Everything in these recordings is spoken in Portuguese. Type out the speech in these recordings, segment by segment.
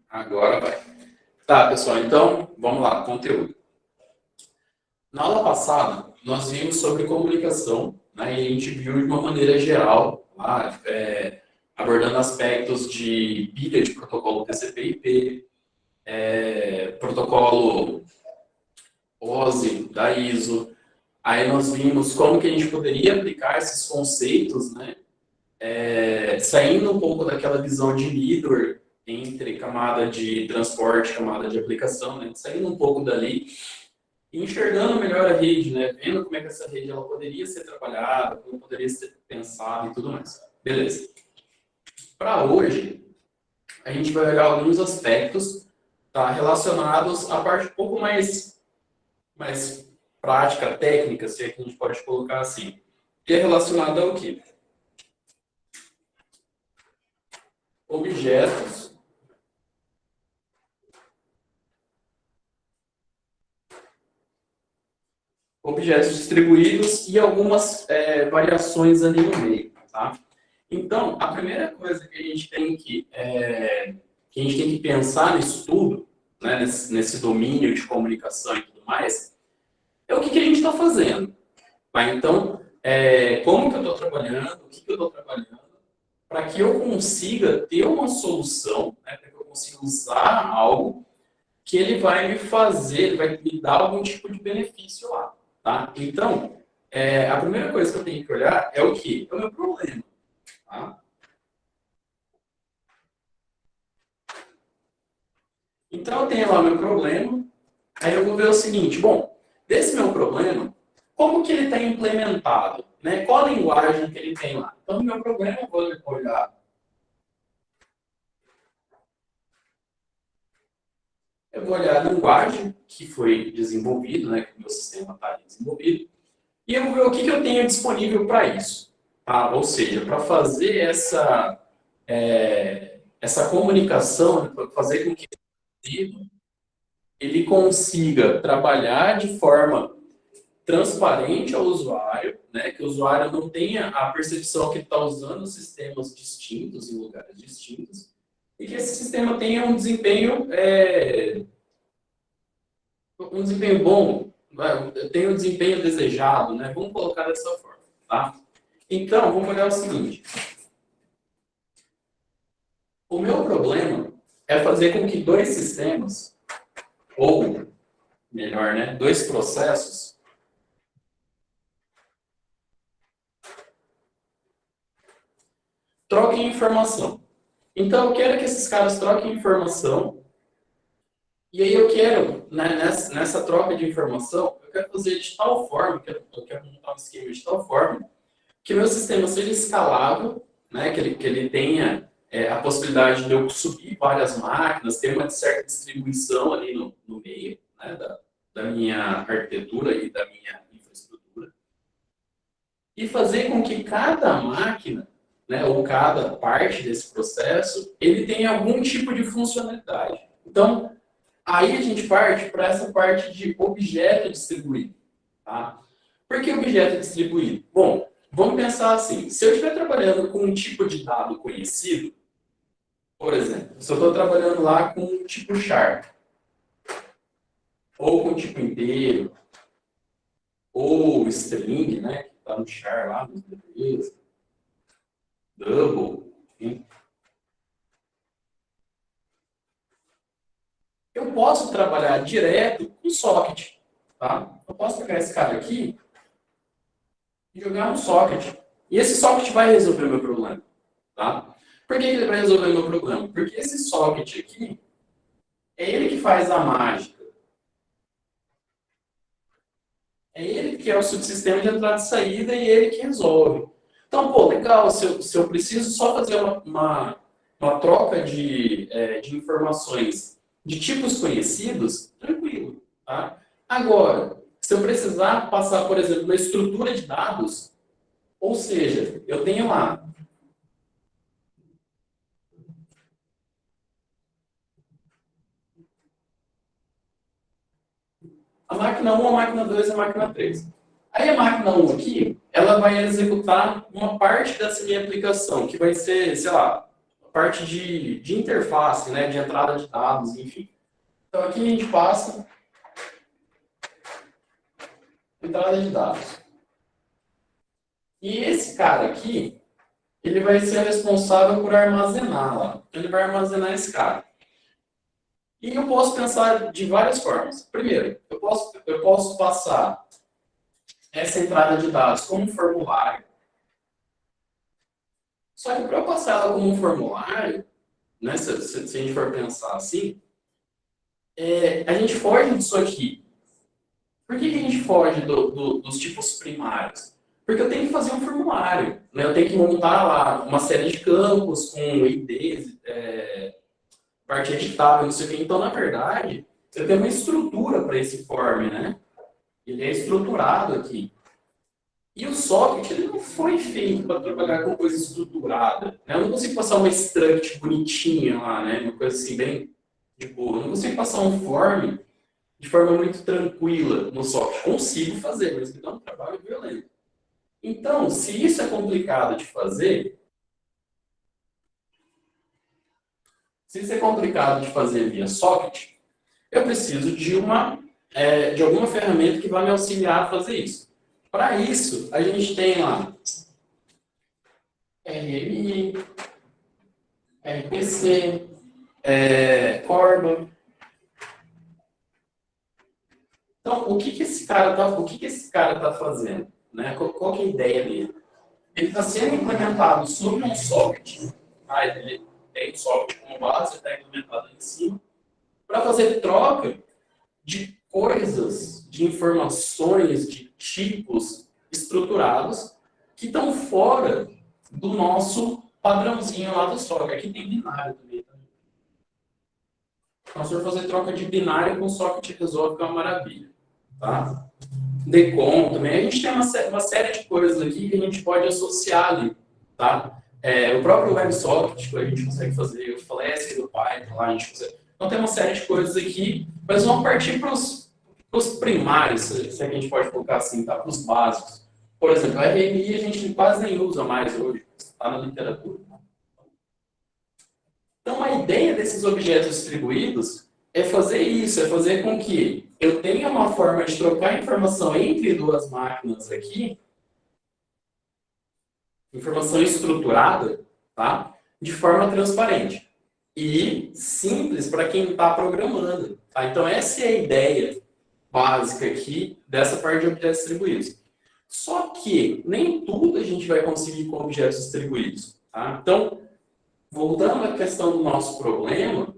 Agora vai. Tá, pessoal, então, vamos lá, conteúdo. Na aula passada, nós vimos sobre comunicação, né, e a gente viu de uma maneira geral, lá, abordando aspectos de pilha de protocolo TCP/IP, protocolo OSI da ISO. Aí nós vimos como que a gente poderia aplicar esses conceitos, né, saindo um pouco daquela visão de middleware entre camada de transporte e camada de aplicação, né, saindo um pouco dali e enxergando melhor a rede, né, vendo como é que essa rede ela poderia ser trabalhada, como poderia ser pensada e tudo mais. Beleza. Para hoje, a gente vai olhar alguns aspectos, tá, relacionados à parte um pouco mais prática, técnica, se é que a gente pode colocar assim, que é relacionada ao quê? Objetos distribuídos e algumas variações ali no meio, tá? Então, a primeira coisa que a gente tem que pensar nisso tudo, né, nesse domínio de comunicação e tudo mais, é o que a gente está fazendo. Tá? Então, como que eu estou trabalhando, o que eu estou trabalhando, para que eu consiga ter uma solução, né, para que eu consiga usar algo que ele vai me fazer, ele vai me dar algum tipo de benefício lá. Tá? Então, a primeira coisa que eu tenho que olhar é o quê? É o meu problema. Tá? Então, eu tenho lá o meu problema, aí eu vou ver o seguinte, bom, desse meu problema, como que ele está implementado? Né? Qual a linguagem que ele tem lá? Então, o meu problema, eu vou olhar. Eu vou olhar a linguagem que foi desenvolvido, né, que o meu sistema está desenvolvido, e eu vou ver o que eu tenho disponível para isso. Tá? Ou seja, para fazer essa comunicação, né, para fazer com que ele consiga trabalhar de forma transparente ao usuário, né, que o usuário não tenha a percepção que ele está usando sistemas distintos em lugares distintos, e que esse sistema tenha um desempenho bom, tenha um desempenho desejado, né? Vamos colocar dessa forma, tá? Então, vamos olhar o seguinte. O meu problema é fazer com que dois sistemas, ou melhor, né, dois processos, troquem informação. Então, eu quero que esses caras troquem informação, e aí eu quero, né, nessa troca de informação, eu quero fazer de tal forma, eu quero montar um esquema de tal forma, que o meu sistema seja escalável, né, que ele tenha a possibilidade de eu subir várias máquinas, ter uma certa distribuição ali no meio, né, da minha arquitetura e da minha infraestrutura, e fazer com que cada máquina, né, ou cada parte desse processo, ele tenha algum tipo de funcionalidade. Então, aí a gente parte para essa parte de objeto distribuído. Tá? Por que objeto distribuído? Bom, vamos pensar assim, se eu estiver trabalhando com um tipo de dado conhecido, por exemplo, se eu estou trabalhando lá com um tipo char, ou com um tipo inteiro, ou string, né, que está no char lá, nos DBs, double, enfim. Eu posso trabalhar direto com socket, tá? Eu posso pegar esse cara aqui e jogar no socket. E esse socket vai resolver o meu problema, tá? Por que ele vai resolver o meu problema? Porque esse socket aqui, é ele que faz a mágica. É ele que é o subsistema de entrada e saída e ele que resolve. Então, pô, legal, se eu preciso só fazer uma troca de informações de tipos conhecidos, tranquilo, tá? Agora, se eu precisar passar, por exemplo, uma estrutura de dados, ou seja, eu tenho lá a máquina 1, a máquina 2 e a máquina 3. Aí a máquina 1 aqui, ela vai executar uma parte dessa minha aplicação, que vai ser, sei lá, a parte de interface, né, de entrada de dados, enfim. Então, aqui a gente passa entrada de dados. E esse cara aqui, ele vai ser responsável por armazenar lá. Ele vai armazenar esse cara. E eu posso pensar de várias formas. Primeiro, eu posso passar essa entrada de dados como um formulário. Só que para eu passar ela como um formulário, né, se a gente for pensar assim, a gente foge disso aqui. Por que a gente foge dos tipos primários? Porque eu tenho que fazer um formulário. Né? Eu tenho que montar lá uma série de campos com IDs, parte editável, não sei o quê. Então, na verdade, eu tenho uma estrutura para esse form, né? Ele é estruturado aqui. E o socket, ele não foi feito para trabalhar com coisa estruturada. Né? Eu não consigo passar uma struct bonitinha lá, né? Uma coisa assim, bem de boa. Eu não consigo passar um form de forma muito tranquila no socket. Consigo fazer, mas me dá um trabalho violento. Então, se isso é complicado de fazer, via socket, eu preciso de alguma ferramenta que vai me auxiliar a fazer isso. Para isso, a gente tem lá RMI, RPC, Corba. Então, o que esse cara tá fazendo? Né? Qual que é a ideia dele? Ele está sendo implementado sobre um socket, tá? Ele tem o socket como base, está implementado em cima, para fazer troca de coisas, de informações, de tipos estruturados que estão fora do nosso padrãozinho lá do socket. Aqui tem binário também. Tá? Então, se eu fazer troca de binário com o socket resolve, que é uma maravilha. Tá? Decom também. A gente tem uma série de coisas aqui que a gente pode associar ali. Tá? O próprio WebSocket, que a gente consegue fazer, o Flask do Python, lá a gente consegue. Então, tem uma série de coisas aqui, mas vamos partir para os primários, se é que a gente pode colocar assim, tá? Para os básicos. Por exemplo, a RMI a gente quase nem usa mais hoje, está na literatura. Então, a ideia desses objetos distribuídos é fazer isso, é fazer com que eu tenha uma forma de trocar informação entre duas máquinas aqui, informação estruturada, tá? De forma transparente e simples para quem está programando. Tá? Então, essa é a ideia básica aqui dessa parte de objetos distribuídos. Só que nem tudo a gente vai conseguir com objetos distribuídos. Tá? Então, voltando à questão do nosso problema,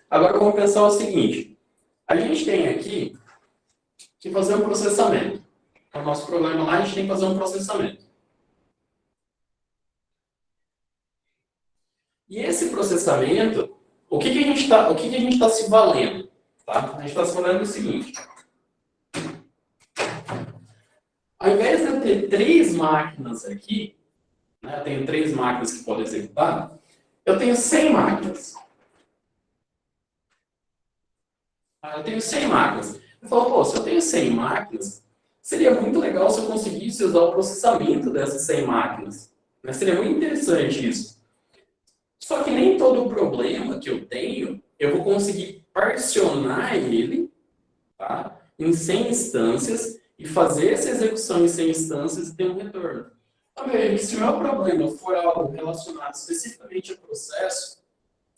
agora vamos pensar o seguinte. A gente tem aqui que fazer um processamento. É o nosso problema lá, a gente tem que fazer um processamento. E esse processamento, o que a gente está se valendo? Tá? A gente está se valendo do seguinte. Ao invés de eu ter 3 máquinas aqui, né, eu tenho 3 máquinas que podem executar, eu tenho 100 máquinas. Eu tenho 100 máquinas. Eu falo, pô, se eu tenho 100 máquinas, seria muito legal se eu conseguisse usar o processamento dessas 100 máquinas. Né? Seria muito interessante isso. Só que nem todo o problema que eu tenho, eu vou conseguir particionar ele, tá, em 100 instâncias e fazer essa execução em 100 instâncias e ter um retorno. Também, se o meu problema for algo relacionado especificamente ao processo,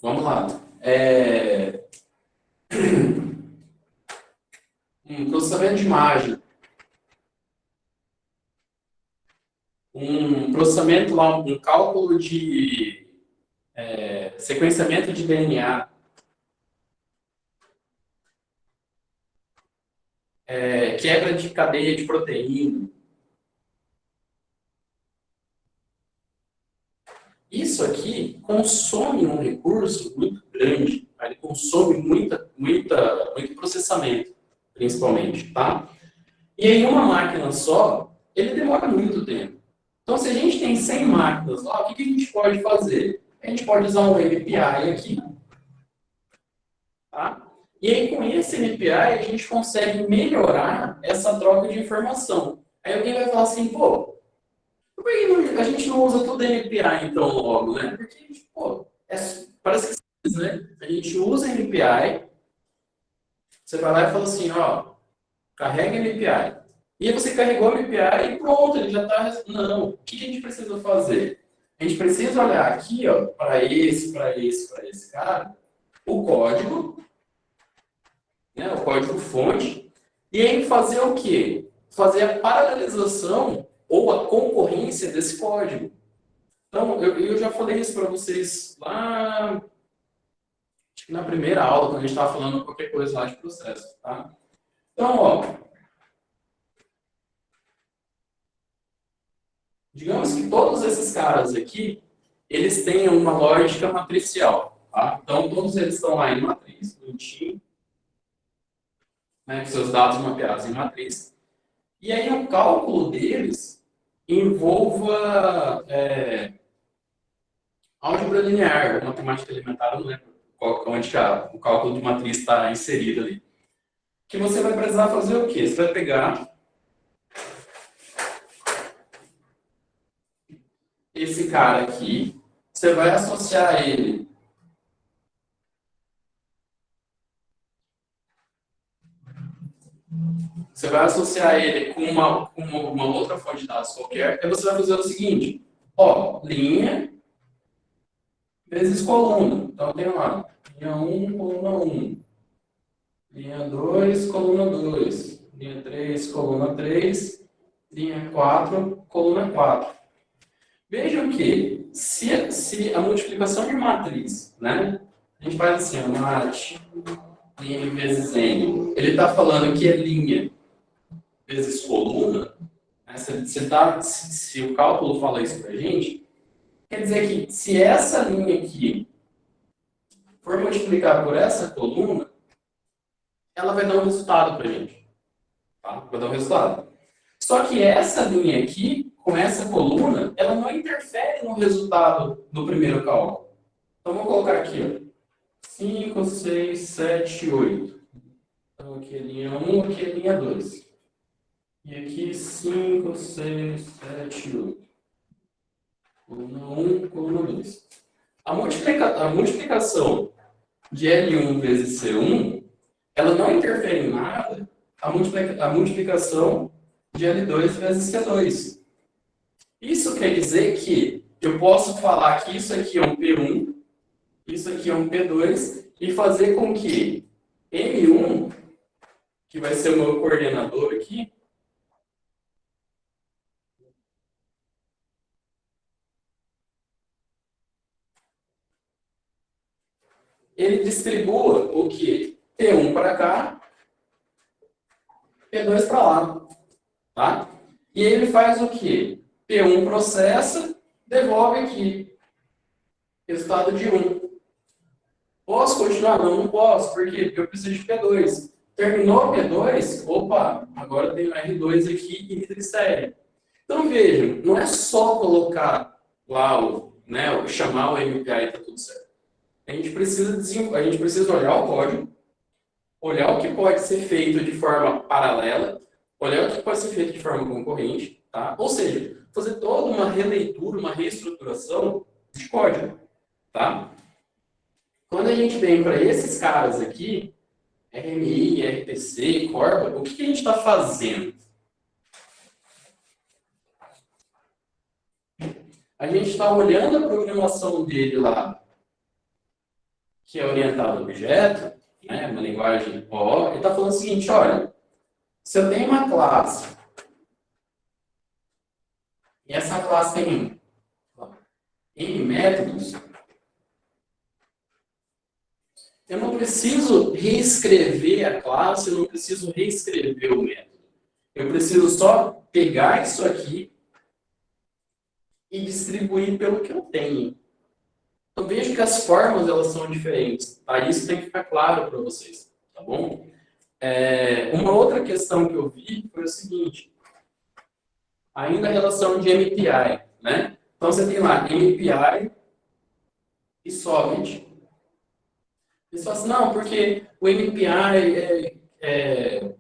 vamos lá, um processamento de imagem, um processamento lá, um cálculo de sequenciamento de DNA, quebra de cadeia de proteína. Isso aqui consome um recurso muito grande, tá? Ele consome muito processamento, principalmente, tá? E em uma máquina só, ele demora muito tempo. Então, se a gente tem 100 máquinas lá, o que a gente pode fazer? A gente pode usar um API aqui, tá? E aí, com esse MPI, a gente consegue melhorar essa troca de informação. Aí alguém vai falar assim, pô, por que a gente não usa tudo MPI, então, logo, né? Porque, pô, parece que é simples, né? A gente usa MPI, você vai lá e fala assim, ó, carrega MPI. E aí você carregou o MPI e pronto, ele já está... Não, o que a gente precisa fazer? A gente precisa olhar aqui, ó, para esse cara, o código, né, o código-fonte, e aí fazer o quê? Fazer a paralelização ou a concorrência desse código. Então, eu já falei isso para vocês lá, acho que na primeira aula, quando a gente estava falando qualquer coisa lá de processo, tá? Então, ó, digamos que todos esses caras aqui, eles têm uma lógica matricial, tá? Então, todos eles estão lá em matriz, bonitinho, né, com seus dados mapeados em matriz. E aí, o cálculo deles envolva álgebra linear, ou matemática elementar, eu não lembro onde o cálculo de matriz está inserido ali. Que você vai precisar fazer o quê? Você vai pegar esse cara aqui, você vai associar ele com uma outra fonte de dados qualquer, aí você vai fazer o seguinte, ó, linha vezes coluna. Então tem lá, linha 1, coluna 1, linha 2, coluna 2, linha 3, coluna 3, linha 4, coluna 4. Vejam que, se a multiplicação de matriz, né, a gente faz assim, mat, linha vezes n, ele está falando que é linha vezes coluna, né, se o cálculo fala isso para a gente, quer dizer que se essa linha aqui for multiplicar por essa coluna, ela vai dar um resultado para a gente. Tá? Vai dar um resultado. Só que essa linha aqui, com essa coluna, ela não interfere no resultado do primeiro cálculo. Então, vou colocar aqui, ó, 5, 6, 7, 8. Então, aqui é linha 1, aqui é linha 2. E aqui 5, 6, 7, 8. Coluna 1, coluna 2. A multiplicação de L1 vezes C1, ela não interfere em nada a multiplicação de L2 vezes C2. Isso quer dizer que eu posso falar que isso aqui é um P1, isso aqui é um P2, e fazer com que M1, que vai ser o meu coordenador aqui, ele distribua o que? P1 para cá, P2 para lá. Tá? E ele faz o que? P1 processa, devolve aqui. Resultado de 1. Posso continuar? Não, não posso. Por quê? Porque eu preciso de P2. Terminou o P2, opa, agora tem o R2 aqui e tricério. Então vejam, não é só colocar lá, chamar o MPI e está tudo certo. A gente precisa olhar o código, olhar o que pode ser feito de forma paralela, olhar o que pode ser feito de forma concorrente, tá? Ou seja, fazer toda uma releitura, uma reestruturação de código, tá? Quando a gente vem para esses caras aqui, RMI, RPC, Corba, o que a gente está fazendo? A gente está olhando a programação dele lá, que é orientada a objeto, né, uma linguagem OO, ele está falando o seguinte, olha, se eu tenho uma classe, e essa classe tem N métodos, eu não preciso reescrever a classe, eu não preciso reescrever o método. Eu preciso só pegar isso aqui e distribuir pelo que eu tenho. Então, vejo que as formas elas são diferentes. Tá? Isso tem que ficar claro para vocês. Tá bom? Uma outra questão que eu vi foi o seguinte. Ainda a relação de MPI. Né? Então, você tem lá MPI e Solid. Eles falam assim, não, porque o MPI é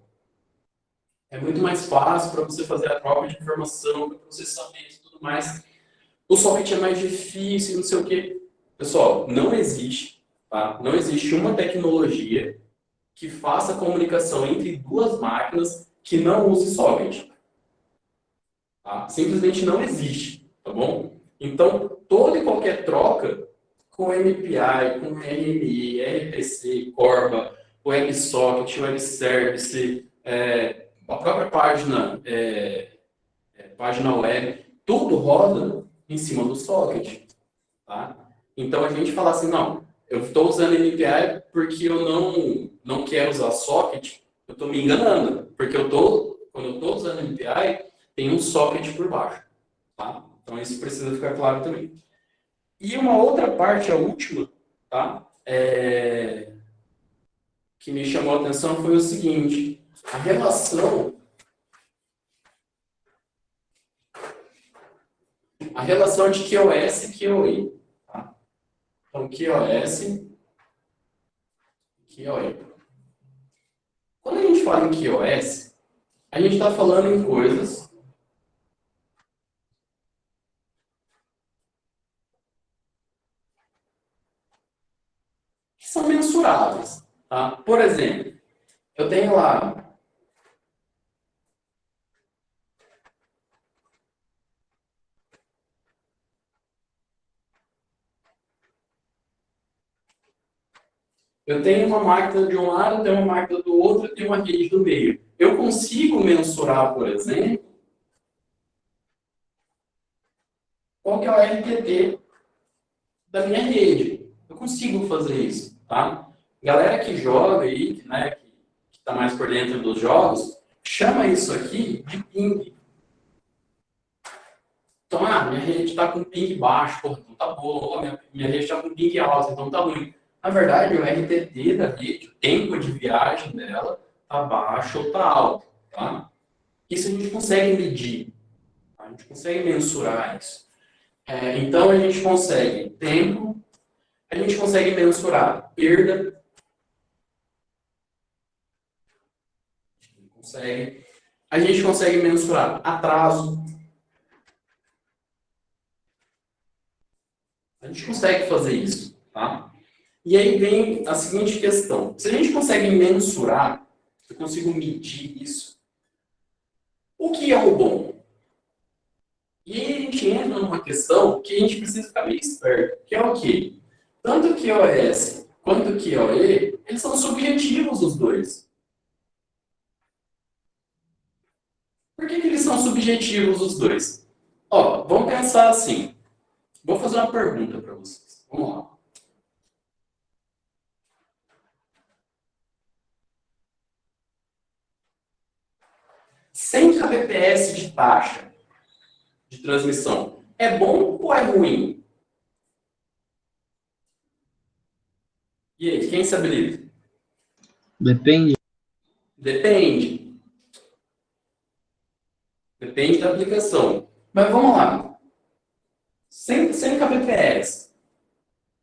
muito mais fácil para você fazer a troca de informação, para processamento e tudo mais. O socket é mais difícil, não sei o quê. Pessoal, não existe, tá? Não existe uma tecnologia que faça comunicação entre duas máquinas que não use socket. Tá? Simplesmente não existe, tá bom? Então, toda e qualquer troca com MPI, com RMI, RPC, Corba, WebSocket, Web Service, a própria página web, tudo roda em cima do socket. Tá? Então, a gente fala assim, não, eu estou usando MPI porque eu não quero usar socket, eu estou me enganando, porque quando eu estou usando MPI, tem um socket por baixo. Tá? Então, isso precisa ficar claro também. E uma outra parte, a última, tá? Que me chamou a atenção foi o seguinte: a relação de QoS e QoE. Tá? Então, QoS e QoE. Quando a gente fala em QoS, a gente está falando em coisas que são mensuráveis. Tá? Por exemplo, eu tenho lá. Eu tenho uma máquina de um lado, eu tenho uma máquina do outro, eu tenho uma rede do meio. Eu consigo mensurar, por exemplo, qual que é o RTT da minha rede. Eu consigo fazer isso, tá? Galera que joga aí, né, que está mais por dentro dos jogos, chama isso aqui de ping. Então, minha rede está com ping baixo, pô, então tá boa. Minha rede está com ping alto, então tá ruim. Na verdade, o RTT da rede, o tempo de viagem dela, tá baixo ou tá alto, tá? Isso a gente consegue medir, tá? A gente consegue mensurar isso. Então, a gente consegue tempo, a gente consegue mensurar perda, consegue. A gente consegue mensurar atraso. A gente consegue fazer isso, tá? E aí vem a seguinte questão. Se a gente consegue mensurar, eu consigo medir isso, o que é o bom? E aí a gente entra numa questão que a gente precisa ficar meio esperto, que é o quê? Tanto o QoS quanto o QoE, eles são subjetivos os dois. Por que eles são subjetivos os dois? Ó, vamos pensar assim. Vou fazer uma pergunta para vocês. Vamos lá. 100 kbps de taxa de transmissão é bom ou é ruim? E aí, quem se habilita? Depende. Depende. Depende da aplicação. Mas vamos lá. 100 kbps.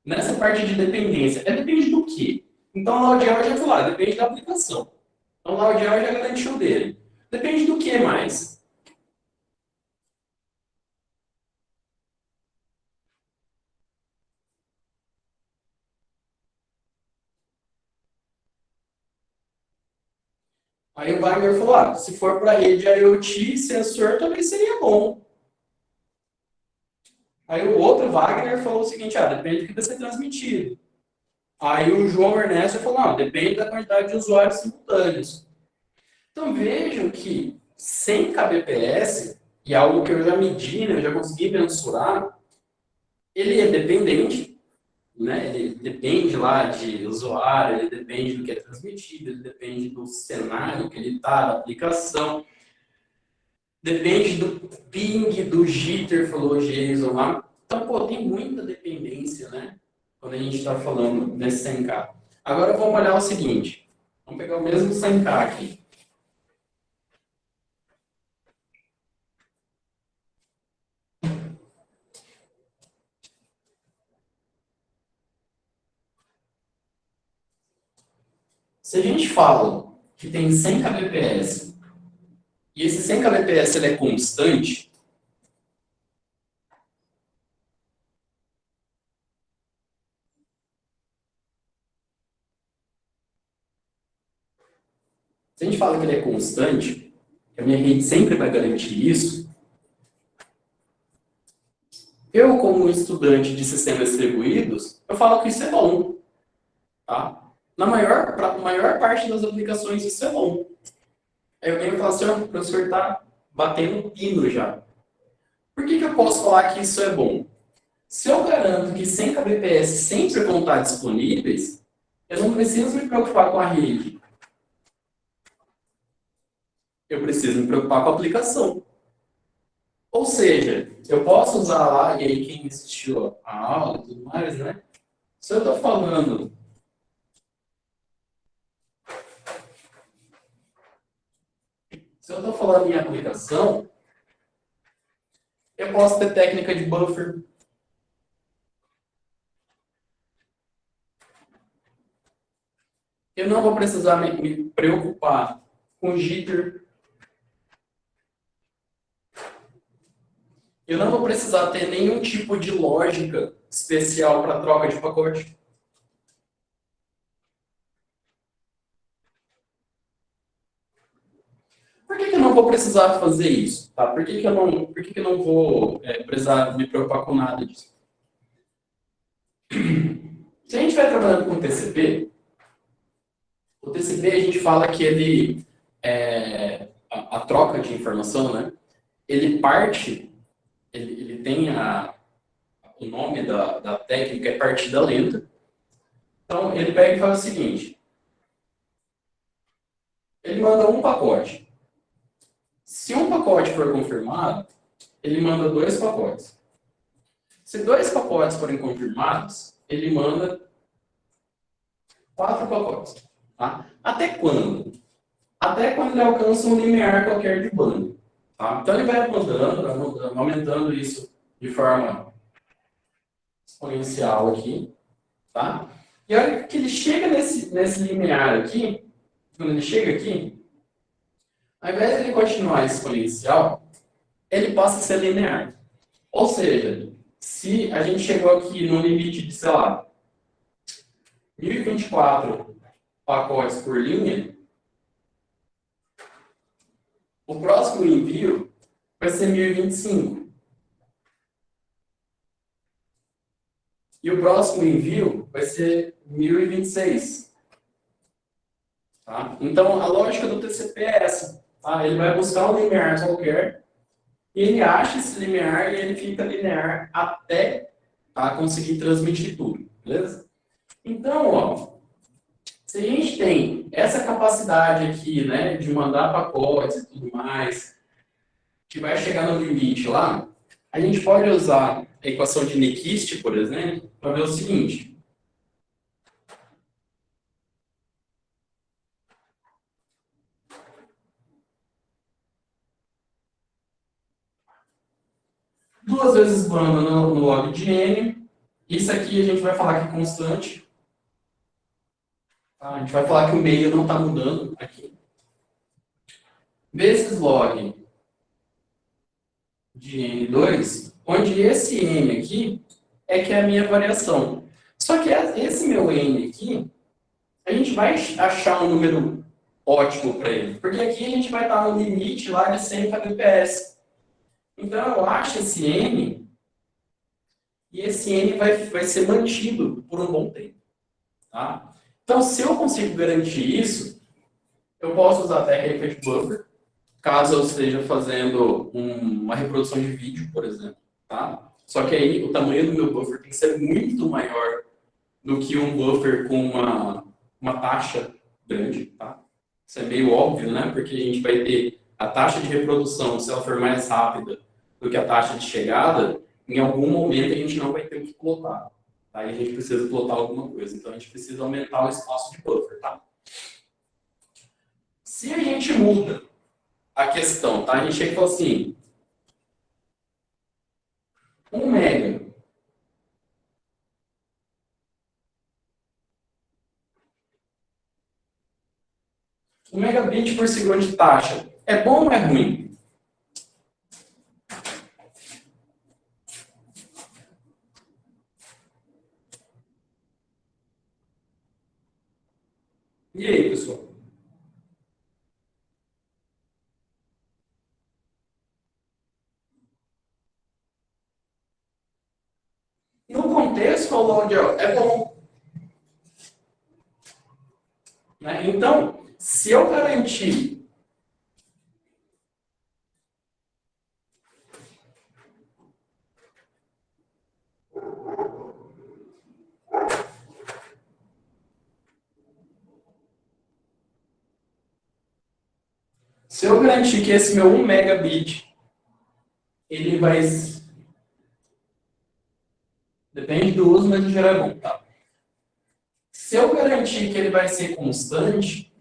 Nessa parte de dependência, depende do quê? Então, o Laudial já falou, depende da aplicação. Então, o Laudial já garantiu dele. Depende do que mais? Aí o Wagner falou, se for para rede IoT, sensor também seria bom. Aí o outro Wagner falou o seguinte, depende do que vai ser transmitido. Aí o João Ernesto falou, depende da quantidade de usuários simultâneos. Então vejam que 100 kbps, e algo que eu já medi, né, eu já consegui mensurar, ele é dependente, né, ele depende lá de usuário, ele depende do que é transmitido, ele depende do cenário que ele está, da aplicação, depende do ping, do jitter, falou o Jason lá. Então, pô, tem muita dependência, né, quando a gente está falando nesse 100K. Agora vamos olhar o seguinte, vamos pegar o mesmo 100K aqui. Se a gente fala que tem 100 kbps e esse 100 kbps ele é constante, se a gente fala que ele é constante, que a minha rede sempre vai garantir isso, eu, como estudante de sistemas distribuídos, eu falo que isso é bom. Tá? Para a maior parte das aplicações, isso é bom. Aí alguém vai falar assim, o professor está batendo pino já. Por que eu posso falar que isso é bom? Se eu garanto que 100 kbps sempre vão estar disponíveis, eu não preciso me preocupar com a rede. Eu preciso me preocupar com a aplicação. Ou seja, eu posso usar lá, e aí quem assistiu a aula e tudo mais, né? Se eu estou falando em aplicação, eu posso ter técnica de buffer. Eu não vou precisar me preocupar com jitter. Eu não vou precisar ter nenhum tipo de lógica especial para troca de pacote. Por que eu não vou precisar fazer isso? Tá? Por que eu não vou precisar me preocupar com nada disso? Se a gente vai trabalhando com TCP, o TCP a gente fala que ele a troca de informação, né? Ele parte, ele tem o nome da técnica é partida lenta. Então ele pega e faz o seguinte: ele manda um pacote. Se um pacote for confirmado, ele manda 2 pacotes. Se 2 pacotes forem confirmados, ele manda 4 pacotes. Tá? Até quando? Até quando ele alcança um limiar qualquer de banda. Tá? Então ele vai aumentando, aumentando isso de forma exponencial aqui. Tá? E a hora que ele chega nesse limiar aqui, quando ele chega aqui, ao invés de ele continuar exponencial, ele passa a ser linear. Ou seja, se a gente chegou aqui no limite de, sei lá, 1024 pacotes por linha, o próximo envio vai ser 1025. E o próximo envio vai ser 1026. Tá? Então, a lógica do TCP é essa. Tá? Ele vai buscar um limiar qualquer, e ele acha esse limiar e ele fica linear até conseguir transmitir tudo. Beleza? Então, ó, se a gente tem essa capacidade aqui, né, de mandar pacotes e tudo mais, que vai chegar no limite lá, a gente pode usar a equação de Nyquist, por exemplo, para ver o seguinte. Duas vezes banda no log de n. Isso aqui a gente vai falar que é constante. Tá? A gente vai falar que o meio não está mudando aqui. Vezes log de n2, onde esse n aqui é que é a minha variação. Só que esse meu n aqui, a gente vai achar um número ótimo para ele. Porque aqui a gente vai estar no limite lá de 100 kbps. Então eu acho esse n, e esse n vai ser mantido por um bom tempo. Tá? Então, se eu consigo garantir isso, eu posso usar a técnica de buffer, caso eu esteja fazendo uma reprodução de vídeo, por exemplo. Tá? Só que aí o tamanho do meu buffer tem que ser muito maior do que um buffer com uma taxa grande. Tá? Isso é meio óbvio, né? Porque a gente vai ter a taxa de reprodução, se ela for mais rápida do que a taxa de chegada, em algum momento a gente não vai ter o que plotar. Tá? E a gente precisa plotar alguma coisa. Então a gente precisa aumentar o espaço de buffer. Tá? Se a gente muda a questão, tá? A gente chega e fala assim, 1 mega. 1 megabit por segundo de taxa é bom ou é ruim? E aí, pessoal? No contexto, o load é bom. Né? Então, se eu garantir que esse meu 1 megabit, ele vai... Depende do uso, mas em geral é bom. Tá? Se eu garantir que ele vai ser constante,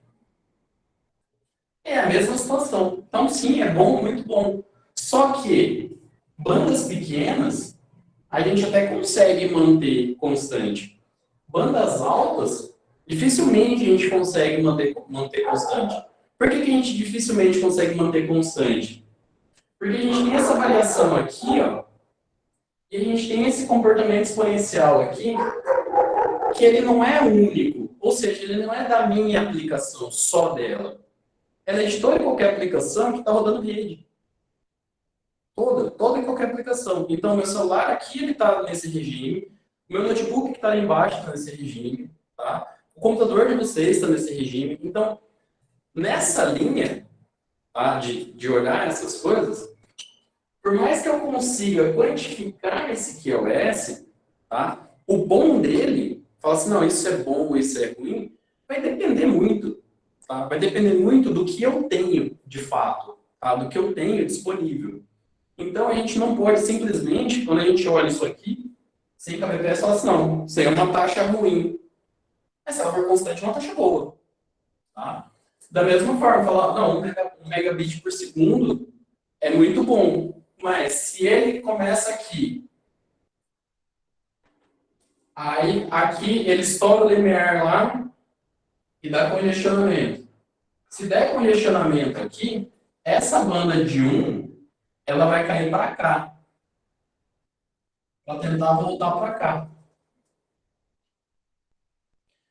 é a mesma situação. Então, sim, é bom, muito bom. Só que bandas pequenas, a gente até consegue manter constante. Bandas altas, dificilmente a gente consegue manter constante. Por que a gente dificilmente consegue manter constante? Porque a gente tem essa variação aqui, ó, e a gente tem esse comportamento exponencial aqui, que ele não é único. Ou seja, ele não é da minha aplicação, só dela. Ela é de toda e qualquer aplicação que está rodando rede. Toda e qualquer aplicação. Então, meu celular aqui, ele está nesse regime. O meu notebook que está ali embaixo está nesse regime. Tá? O computador de vocês está nesse regime. Então, nessa linha, tá, de olhar essas coisas, por mais que eu consiga quantificar esse QoS, tá, o bom dele, fala assim, não, isso é bom, isso é ruim, vai depender muito. Tá? Vai depender muito do que eu tenho, de fato. Tá? Do que eu tenho disponível. Então, a gente não pode simplesmente, quando a gente olha isso aqui, 5 kbps, falar assim, não, isso aí é uma taxa ruim. Mas se ela for constante, é uma taxa boa. Tá? Da mesma forma, falar, não, 1 megabit por segundo é muito bom. Mas se ele começa aqui, aí aqui ele estoura o limiar lá e dá congestionamento. Se der congestionamento aqui, essa banda de 1, ela vai cair para cá. Para tentar voltar para cá.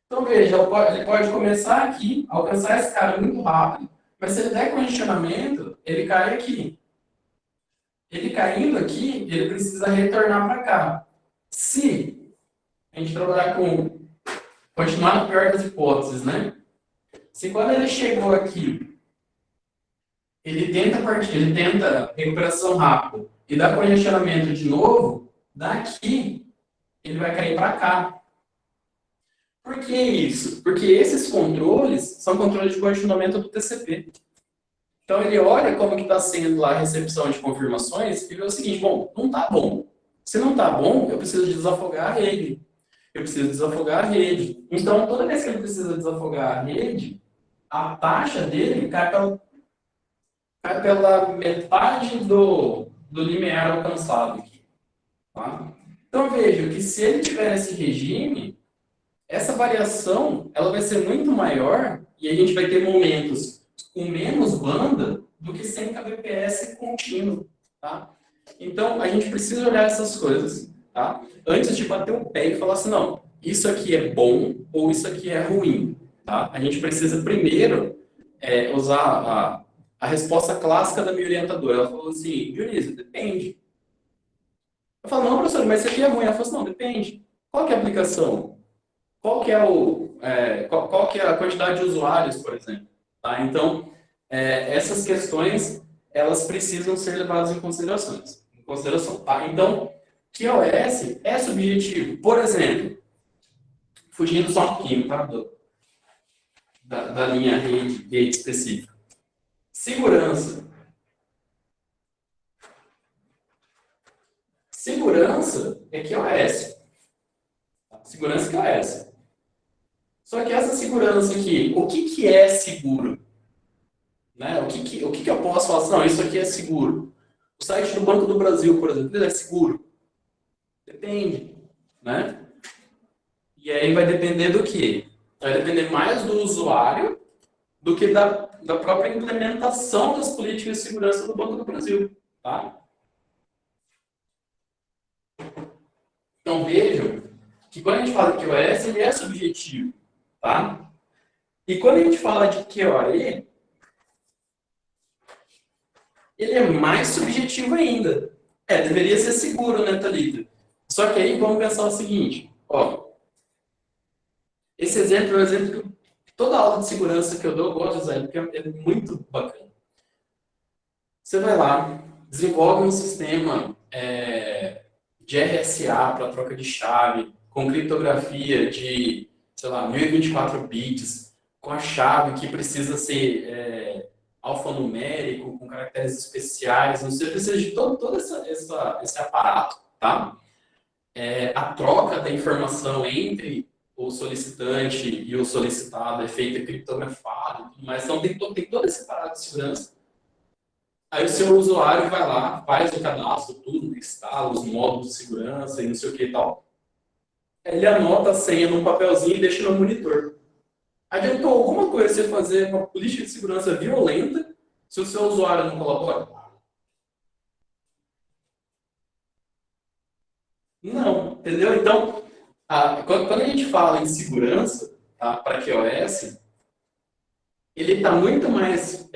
Então, veja, ele pode começar aqui, alcançar esse cara muito rápido, mas se ele der congestionamento, ele cai aqui. Ele caindo aqui, ele precisa retornar para cá. Se a gente trabalhar com... Continuar no pior das hipóteses, né? Se quando ele chegou aqui, ele tenta recuperação rápida e dá congestionamento de novo, daqui ele vai cair para cá. Por que isso? Porque esses controles são controles de congestionamento do TCP. Então ele olha como que está sendo lá a recepção de confirmações e vê o seguinte, bom, não está bom. Se não está bom, eu preciso desafogar a rede. Eu preciso desafogar a rede. Então, toda vez que ele precisa desafogar a rede, a taxa dele cai pela metade do limiar alcançado aqui. Tá? Então, veja que se ele tiver esse regime, essa variação ela vai ser muito maior e a gente vai ter momentos com menos banda do que 100 kbps contínuo. Tá? Então, a gente precisa olhar essas coisas, tá? Antes de bater o pé e falar assim, não, isso aqui é bom ou isso aqui é ruim. Tá? A gente precisa primeiro usar a resposta clássica da minha orientadora. Ela falou assim, Dionísio, depende. Eu falo, não, professor, mas isso aqui é ruim. Ela falou assim, não, depende. Qual que é a aplicação? Qual que é, qual que é a quantidade de usuários, por exemplo? Tá? Então, essas questões, elas precisam ser levadas em consideração. Tá? Então, QoS é subjetivo. Por exemplo, fugindo só um pouquinho, tá? Da linha rede específica. Segurança. Segurança é QoS. Segurança é QoS. Só que essa segurança aqui, o que é seguro? Né? O que eu posso falar assim, não, isso aqui é seguro? O site do Banco do Brasil, por exemplo, ele é seguro? Depende. Né? E aí vai depender do quê? Vai depender mais do usuário do que da própria implementação das políticas de segurança do Banco do Brasil. Tá? Então, vejam que quando a gente fala de QoS, ele é subjetivo. Tá? E quando a gente fala de QoE, ele é mais subjetivo ainda. Deveria ser seguro, né, Thalita? Só que aí vamos pensar o seguinte, ó. Esse exemplo é um exemplo que toda aula de segurança que eu dou, eu gosto de usar, porque é muito bacana. Você vai lá, desenvolve um sistema de RSA para troca de chave, com criptografia de, sei lá, 1024 bits, com a chave que precisa ser alfanumérico, com caracteres especiais, você precisa de todo esse aparato, tá? A troca da informação entre o solicitante e o solicitado é feita criptografada, mas então tem todo esse aparato de segurança. Aí o seu usuário vai lá, faz o cadastro, tudo, instala os módulos de segurança e não sei o que e tal. Ele anota a senha num papelzinho e deixa no monitor. Adiantou alguma coisa você fazer uma política de segurança violenta se o seu usuário não colabora? Não, entendeu? Então, quando a gente fala em segurança, tá, para QoS, ele está muito mais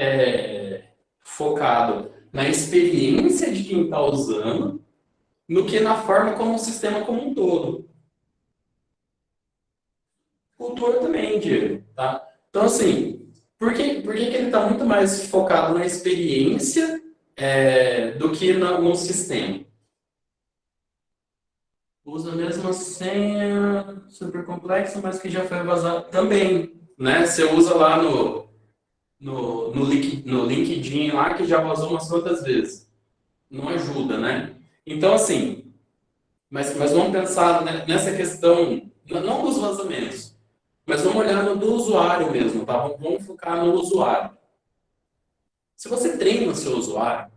focado na experiência de quem está usando do que na forma como o sistema como um todo. Cultura também, Diego. Tá? Então, assim, por que ele está muito mais focado na experiência do que no sistema? Usa a mesma senha super complexa, mas que já foi vazada também. Né? Você usa lá no LinkedIn lá, que já vazou umas quantas vezes. Não ajuda, né? Então, assim, mas vamos pensar nessa questão, não dos vazamentos, mas vamos olhar no do usuário mesmo, tá? Vamos focar no usuário. Se você treina o seu usuário,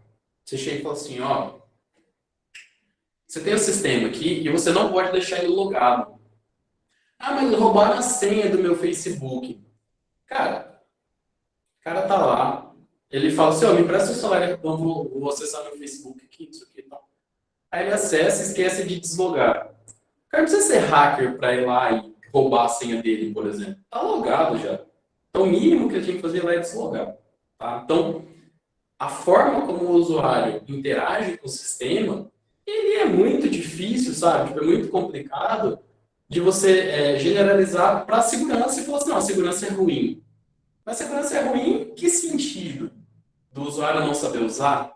você chega e fala assim, ó, você tem o sistema aqui e você não pode deixar ele logado. Ah, mas roubaram a senha do meu Facebook. Cara, o cara tá lá, ele fala assim, ó, me empresta o celular, então vou acessar meu Facebook aqui, isso aqui e tal. Aí ele acessa e esquece de deslogar. O cara não precisa ser hacker para ir lá e roubar a senha dele, por exemplo. Tá logado já. Então, o mínimo que ele tinha que fazer lá é deslogar. Tá? Então, a forma como o usuário interage com o sistema, ele é muito difícil, sabe? Tipo, é muito complicado de você generalizar para a segurança e falar assim, não, a segurança é ruim. Mas a segurança é ruim em que sentido? Do usuário não saber usar?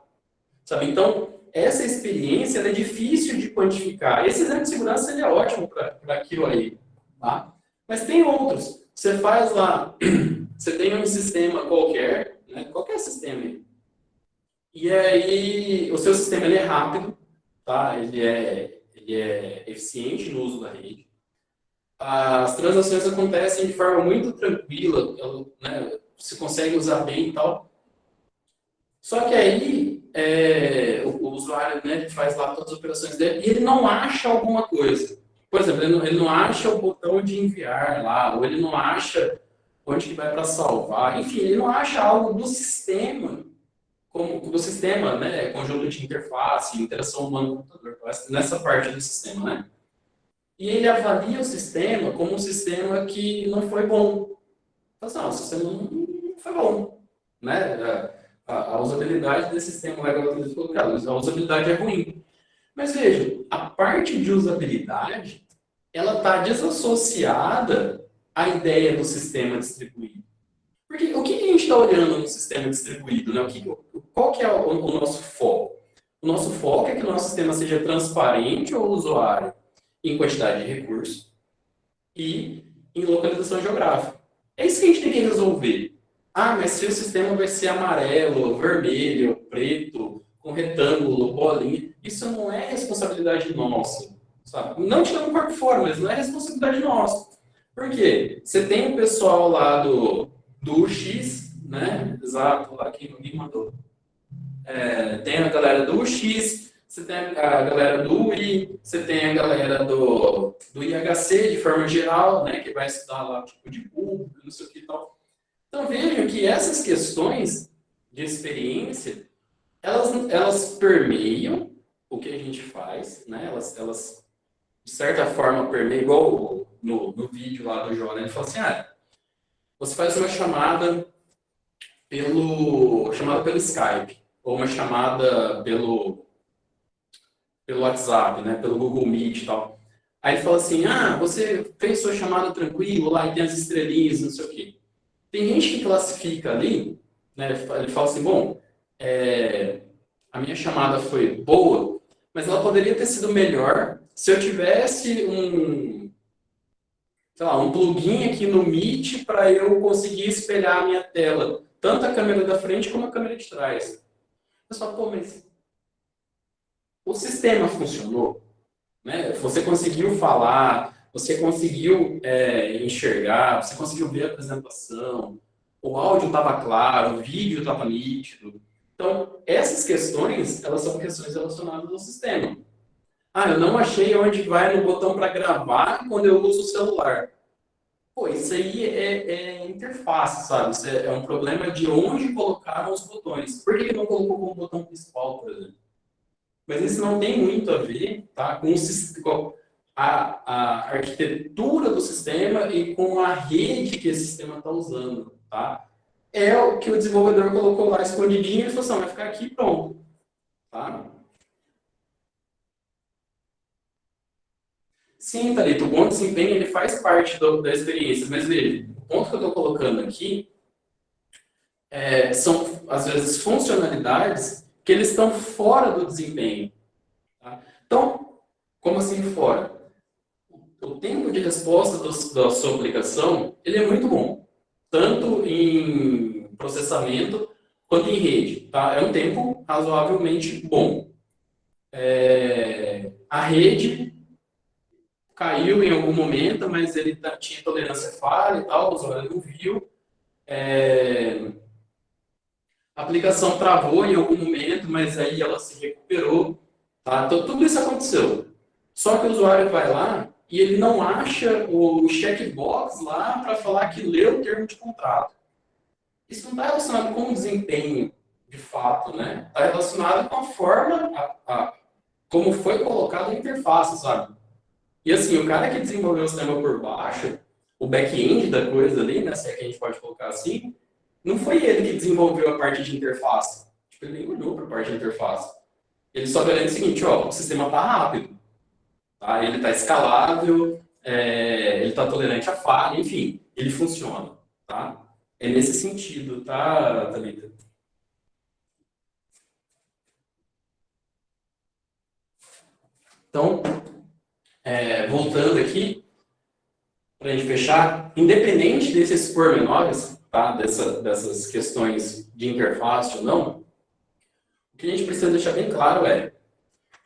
Sabe? Então, essa experiência é difícil de quantificar. Esse exemplo de segurança ele é ótimo para aquilo aí. Tá? Mas tem outros. Você faz lá, você tem um sistema qualquer, né? Qualquer sistema aí. E aí, o seu sistema ele é rápido, tá? Ele é eficiente no uso da rede. As transações acontecem de forma muito tranquila, né? Você consegue usar bem e tal. Só que aí, o usuário, né, faz lá todas as operações dele e ele não acha alguma coisa. Por exemplo, ele não acha o botão de enviar lá, ou ele não acha onde que vai para salvar. Enfim, ele não acha algo do sistema, como do sistema, né, conjunto de interface, interação humano-computador, nessa parte do sistema, né? E ele avalia o sistema como um sistema que não foi bom. Então, assim, o sistema não foi bom, né? A usabilidade desse sistema legal colocado, a usabilidade é ruim. Mas veja, a parte de usabilidade, ela está desassociada à ideia do sistema distribuído. Porque o que a gente está olhando no sistema distribuído? Né? Qual que é o nosso foco? O nosso foco é que o nosso sistema seja transparente ao usuário em quantidade de recursos e em localização geográfica. É isso que a gente tem que resolver. Ah, mas se o sistema vai ser amarelo, vermelho, preto, com retângulo, bolinha, isso não é responsabilidade nossa. Sabe? Não tirando o corpo fora, mas não é responsabilidade nossa. Por quê? Você tem o pessoal lá do UX, né? Exato, lá que ninguém mandou. Tem a galera do UX, você tem a galera do UI, você tem a galera do IHC, de forma geral, né? Que vai estudar lá tipo de público, não sei o que e tal. Então vejam que essas questões de experiência, elas permeiam o que a gente faz, né? Elas de certa forma permeiam, igual no vídeo lá do João, né? Ele fala assim, você faz uma chamada pelo Skype, ou uma chamada pelo WhatsApp, né? Pelo Google Meet e tal. Aí ele fala assim, você fez sua chamada tranquilo, lá e tem as estrelinhas, não sei o quê. Tem gente que classifica ali, né? Ele fala assim, bom, a minha chamada foi boa, mas ela poderia ter sido melhor se eu tivesse sei lá, um plugin aqui no Meet para eu conseguir espelhar a minha tela, tanto a câmera da frente como a câmera de trás. Eu só, pô, mas o sistema funcionou, né? Você conseguiu falar, você conseguiu enxergar, você conseguiu ver a apresentação, o áudio estava claro, o vídeo estava nítido. Então, essas questões, elas são questões relacionadas ao sistema. Eu não achei onde vai no botão para gravar quando eu uso o celular. Pô, isso aí é interface, sabe? Isso é um problema de onde colocaram os botões. Por que não colocou como botão principal, por exemplo? Mas isso não tem muito a ver, tá, com a arquitetura do sistema e com a rede que esse sistema está usando, tá? É o que o desenvolvedor colocou lá escondidinho e falou assim, vai ficar aqui e pronto, tá? Sim, Thalita, o bom desempenho ele faz parte da experiência, mas veja, o ponto que eu estou colocando aqui são, às vezes, funcionalidades que eles estão fora do desempenho. Tá? Então, como assim fora? O tempo de resposta da sua aplicação ele é muito bom, tanto em processamento quanto em rede. Tá? É um tempo razoavelmente bom. A rede caiu em algum momento, mas ele tinha tolerância falha e tal, o usuário não viu. A aplicação travou em algum momento, mas aí ela se recuperou. Tá? Então, tudo isso aconteceu. Só que o usuário vai lá e ele não acha o checkbox lá para falar que leu o termo de contrato. Isso não está relacionado com o desempenho, de fato, né? Está relacionado com a forma, como foi colocada a interface, sabe? E assim, o cara que desenvolveu o sistema por baixo, o back-end da coisa ali, né? Se é que a gente pode colocar assim, não foi ele que desenvolveu a parte de interface. Tipo, ele nem olhou para a parte de interface. Ele só garante o seguinte, o sistema está rápido, tá? Ele está escalável, ele está tolerante a falha, enfim, ele funciona, tá? É nesse sentido, tá, Thalita? Então, voltando aqui, para a gente fechar, independente desses pormenores, tá? Dessas questões de interface ou não, o que a gente precisa deixar bem claro é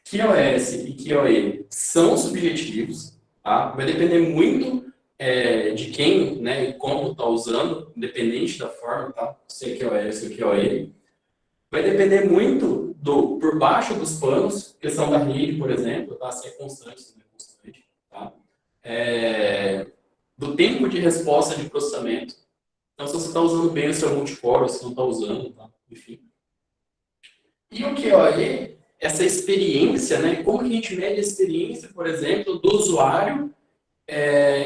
que QoS e QoE são subjetivos, tá? Vai depender muito de quem, né, e como está usando, independente da forma, tá? Se é QoS ou QoE. Vai depender muito por baixo dos panos, questão da rede, por exemplo, tá? Se é constante, se não é constante, tá? Do tempo de resposta de processamento. Então, se você está usando bem o seu multicore, ou se não está usando, tá? Enfim. E o QoE, essa experiência, né? Como que a gente mede a experiência, por exemplo, do usuário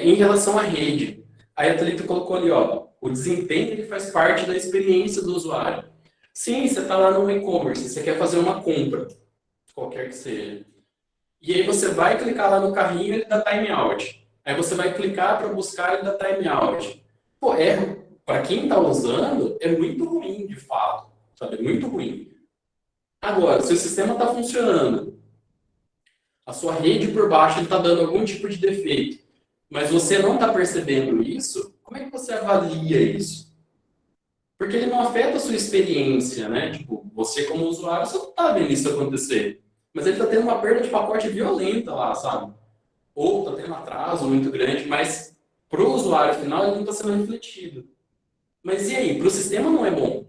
em relação à rede? Aí a Thalita colocou ali, o desempenho ele faz parte da experiência do usuário. Sim, você está lá no e-commerce, você quer fazer uma compra, qualquer que seja. E aí você vai clicar lá no carrinho, ele dá timeout. Aí você vai clicar para buscar, ele dá timeout. Pô, para quem está usando, é muito ruim, de fato. Sabe? É muito ruim. Agora, se o sistema está funcionando, a sua rede por baixo está dando algum tipo de defeito, mas você não está percebendo isso, como é que você avalia isso? Porque ele não afeta a sua experiência, né? Tipo, você como usuário, você não está vendo isso acontecer. Mas ele está tendo uma perda de pacote violenta lá, sabe? Ou está tendo um atraso muito grande, mas para o usuário final ele não está sendo refletido. Mas e aí? Para o sistema não é bom.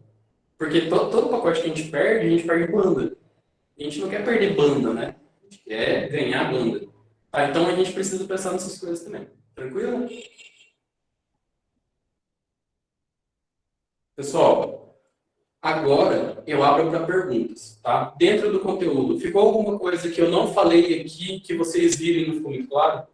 Porque todo pacote que a gente perde banda. A gente não quer perder banda, né? A gente quer ganhar banda. Tá, então a gente precisa pensar nessas coisas também. Tranquilo? Pessoal, agora eu abro para perguntas, tá? Dentro do conteúdo, ficou alguma coisa que eu não falei aqui, que vocês viram e não ficou muito claro?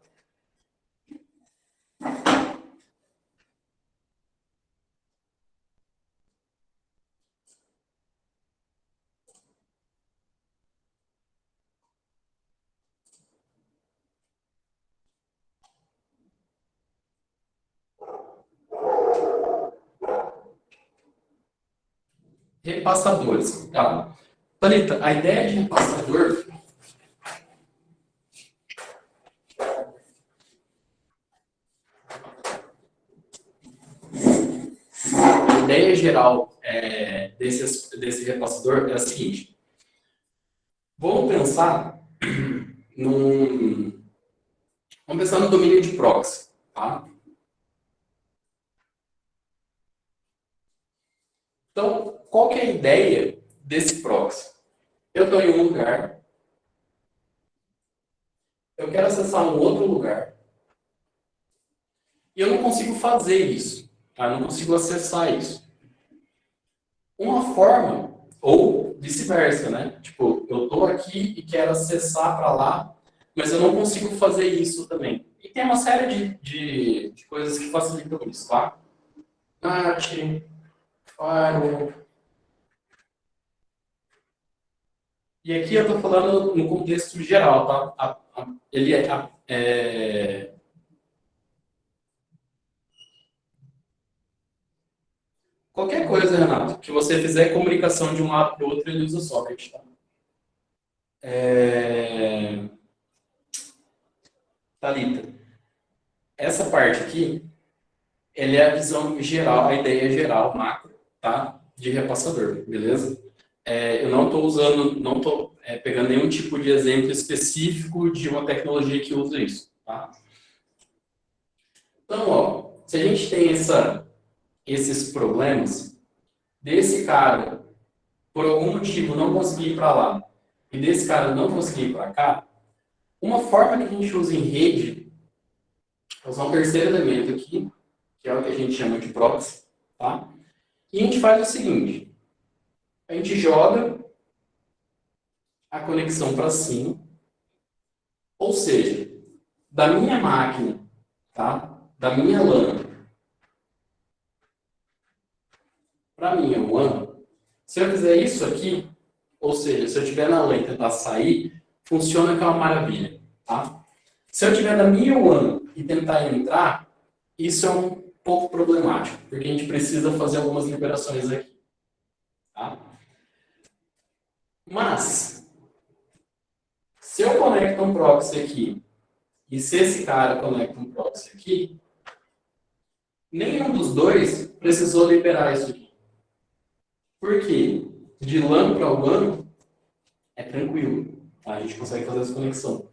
Repassadores, tá? Thalita, a ideia de repassador a ideia geral desse repassador é a seguinte. Vamos pensar vamos pensar no domínio de proxy, tá? Então, qual que é a ideia desse proxy? Eu estou em um lugar, eu quero acessar um outro lugar, e eu não consigo fazer isso, tá? Eu não consigo acessar isso. Uma forma, ou vice-versa, né? Tipo, eu estou aqui e quero acessar para lá, mas eu não consigo fazer isso também. E tem uma série de coisas que facilitam isso, tá? NAT, Firewall. E aqui eu estou falando no contexto geral, tá? Ele qualquer coisa, Renato, que você fizer comunicação de um lado para o outro, ele usa socket, tá? Thalita, essa parte aqui, ele é a visão geral, a ideia geral, macro, tá? De repassador, beleza? Eu não estou usando, não estou pegando nenhum tipo de exemplo específico de uma tecnologia que usa isso, tá? Então, ó, se a gente tem esses problemas, desse cara, por algum motivo, não conseguir ir para lá, e desse cara não conseguir ir para cá, uma forma que a gente usa em rede, vou usar um terceiro elemento aqui, que é o que a gente chama de proxy, tá? E a gente faz o seguinte, a gente joga a conexão para cima, ou seja, da minha máquina, tá? Da minha LAN para minha WAN, se eu fizer isso aqui, ou seja, se eu estiver na LAN e tentar sair, funciona que é uma maravilha, tá? Se eu estiver na minha WAN e tentar entrar, isso é um pouco problemático, porque a gente precisa fazer algumas liberações aqui, tá? Mas, se eu conecto um proxy aqui, e se esse cara conecta um proxy aqui, nenhum dos dois precisou liberar isso aqui. Por quê? De LAN para WAN é tranquilo, tá? A gente consegue fazer essa conexão.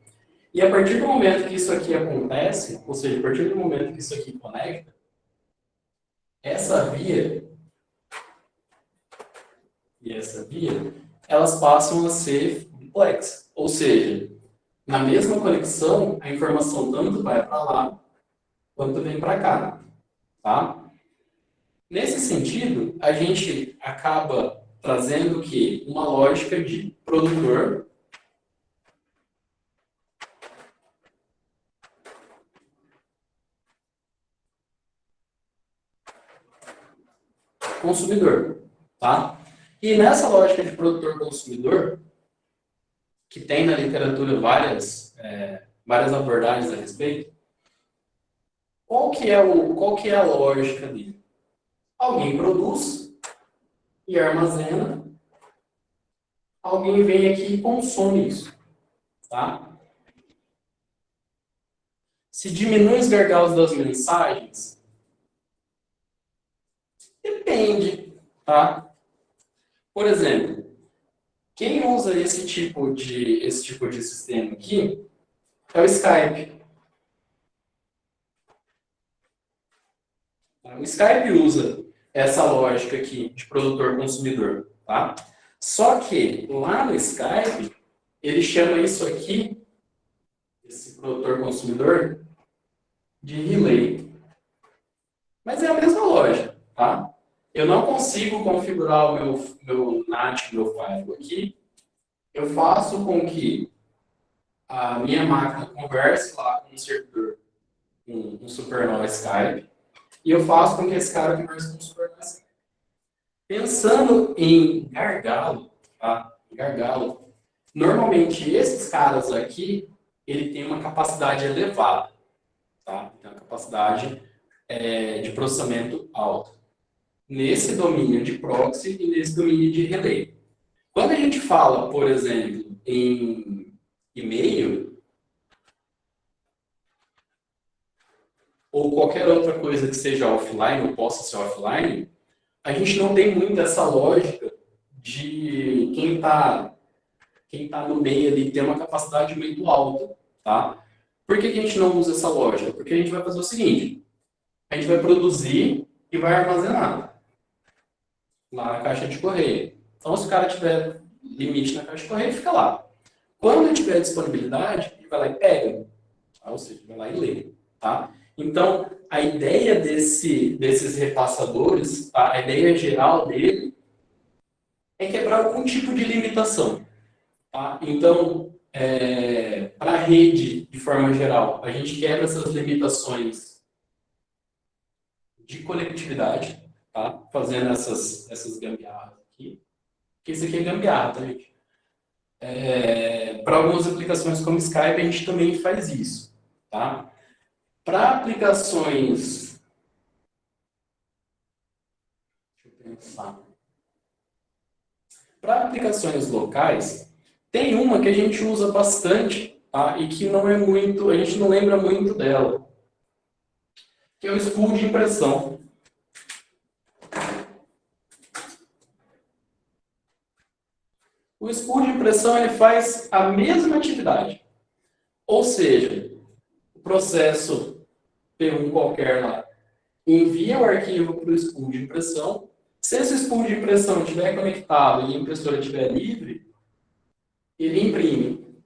E a partir do momento que isso aqui acontece, ou seja, a partir do momento que isso aqui conecta, essa via e essa via, elas passam a ser duplex. Ou seja, na mesma conexão, a informação tanto vai para lá, quanto vem para cá. Tá? Nesse sentido, a gente acaba trazendo o quê? Uma lógica de produtor consumidor. Tá? E nessa lógica de produtor-consumidor, que tem na literatura várias abordagens a respeito, qual que é a lógica dele? Alguém produz e armazena, alguém vem aqui e consome isso. Tá? Se diminui os gargalos das mensagens, depende. Tá? Por exemplo, quem usa esse tipo de sistema aqui é o Skype. O Skype usa essa lógica aqui de produtor-consumidor, tá? Só que lá no Skype, ele chama isso aqui, esse produtor-consumidor, de relay. Mas é a mesma lógica, tá? eu não consigo configurar o meu NAT, meu firewall aqui, eu faço com que a minha máquina converse lá com um servidor, um SuperNode Skype, e eu faço com que esse cara converse com um SuperNode Skype. Pensando em gargalo, tá? Gargalo, normalmente esses caras aqui, ele tem uma capacidade elevada, tá? Tem uma capacidade de processamento alta. Nesse domínio de proxy e nesse domínio de relay. Quando a gente fala, por exemplo, em e-mail, ou qualquer outra coisa que seja offline, ou possa ser offline, a gente não tem muito essa lógica de quem tá no meio ali ter uma capacidade muito alta, tá? Por que que a gente não usa essa lógica? Porque a gente vai fazer o seguinte, a gente vai produzir e vai armazenar lá na caixa de correio. Então, se o cara tiver limite na caixa de correio, fica lá. Quando tiver disponibilidade, ele vai lá e pega, tá? Ou seja, vai lá e lê, tá? Então, a ideia desses repassadores, tá? A ideia geral dele é quebrar algum tipo de limitação, tá? Então, para a rede, de forma geral, a gente quebra essas limitações de conectividade, tá? Fazendo essas gambiarras aqui. Porque isso aqui é gambiarra, tá, gente? Para algumas aplicações como Skype, a gente também faz isso, tá? Para aplicações... Deixa eu pensar. Para aplicações locais, tem uma que a gente usa bastante, tá? E que não é muito... A gente não lembra muito dela. Que é o spool de impressão. O spool de impressão ele faz a mesma atividade. Ou seja, o processo P1 qualquer lá envia o arquivo para o spool de impressão. Se esse spool de impressão estiver conectado e a impressora estiver livre, ele imprime.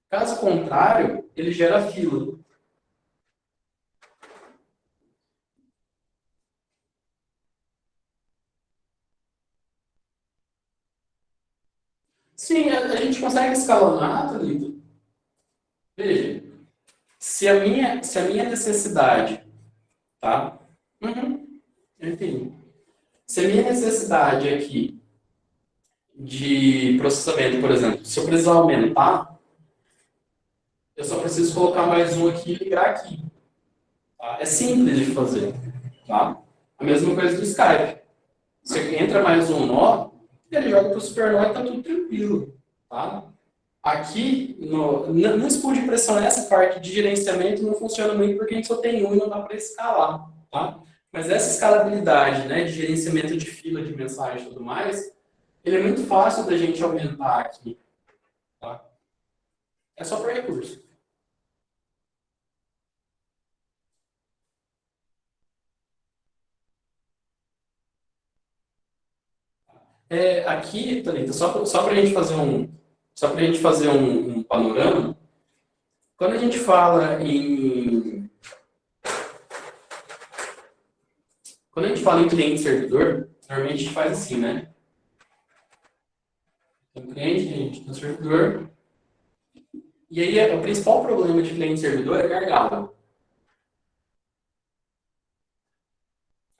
Caso contrário, ele gera fila. Sim, a gente consegue escalonar, Thalita. Veja, se a minha necessidade, tá? Uhum, eu entendi. Se a minha necessidade aqui de processamento, por exemplo, se eu precisar aumentar, eu só preciso colocar mais um aqui e ligar aqui. Tá? É simples de fazer. Tá? A mesma coisa do Skype. Você entra mais um nó, ele joga para o supernó e está tudo tranquilo. Tá? Aqui, no spool de impressão, essa parte de gerenciamento não funciona muito porque a gente só tem um e não dá para escalar. Tá? Mas essa escalabilidade, né, de gerenciamento de fila de mensagem e tudo mais, ele é muito fácil da gente aumentar aqui. Tá? É só por recurso. Aqui, Thalita, só para a gente fazer um panorama, quando a gente fala em cliente-servidor, normalmente a gente faz assim, né? Tem um cliente, a gente tem um servidor. E aí, o principal problema de cliente-servidor é gargalo.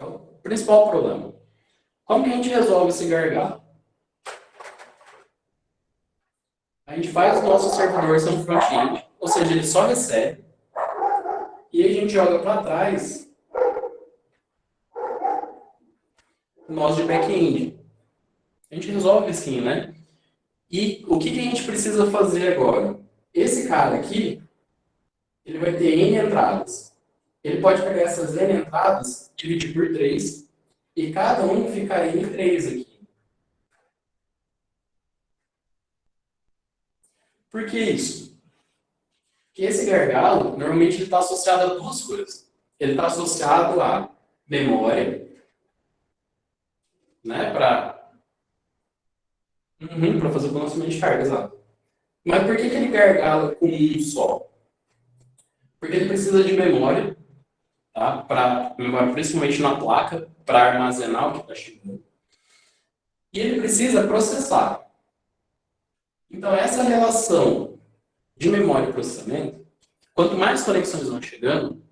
É o principal problema. Como que a gente resolve esse gargalo? A gente faz o nosso servidor ser um front-end, ou seja, ele só recebe, e a gente joga para trás o nosso de back-end. A gente resolve assim, né? E o que a gente precisa fazer agora? Esse cara aqui, ele vai ter N entradas. Ele pode pegar essas N entradas, dividir por 3, e cada um ficar em 3 aqui. Por que isso? Porque esse gargalo, normalmente, ele está associado a duas coisas. Ele está associado à memória, né, para fazer o balanceamento de carga, exato. Mas por que ele gargala com um só? Porque ele precisa de memória, tá? Para memória, principalmente na placa, para armazenar o que está chegando. E ele precisa processar. Então, essa relação de memória e processamento, quanto mais conexões vão chegando,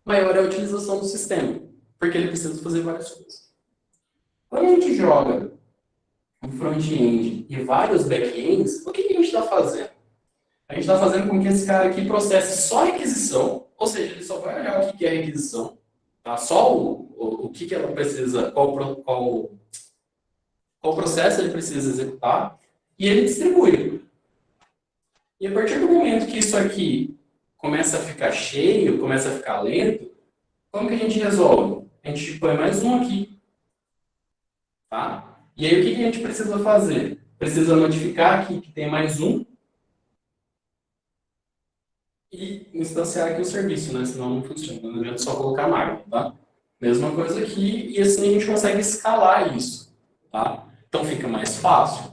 maior é a utilização do sistema, porque ele precisa fazer várias coisas. Quando a gente joga um front-end e vários back-ends, o que a gente está fazendo? A gente está fazendo com que esse cara aqui processe só a requisição, ou seja, ele só vai olhar o que é a requisição, tá? Só o que ela precisa, qual processo ele precisa executar, e ele distribui. E a partir do momento que isso aqui começa a ficar cheio, começa a ficar lento, como que a gente resolve? A gente põe mais um aqui. Tá? E aí o que a gente precisa fazer? Precisa notificar aqui que tem mais um e instanciar aqui o serviço, né? Senão não funciona. Não adianta só colocar máquina, tá? Mesma coisa aqui, e assim a gente consegue escalar isso, tá? Então fica mais fácil,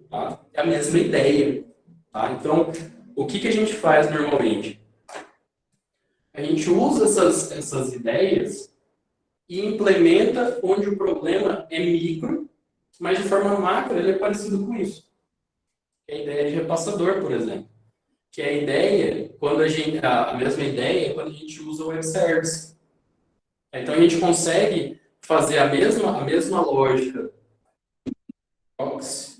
tá? É a mesma ideia, tá? Então, o que a gente faz normalmente? A gente usa essas ideias e implementa onde o problema é micro, mas de forma macro ele é parecido com isso. É a ideia de repassador, por exemplo. Que é a ideia, a mesma ideia quando a gente usa o web service. Então a gente consegue fazer a mesma lógica proxy,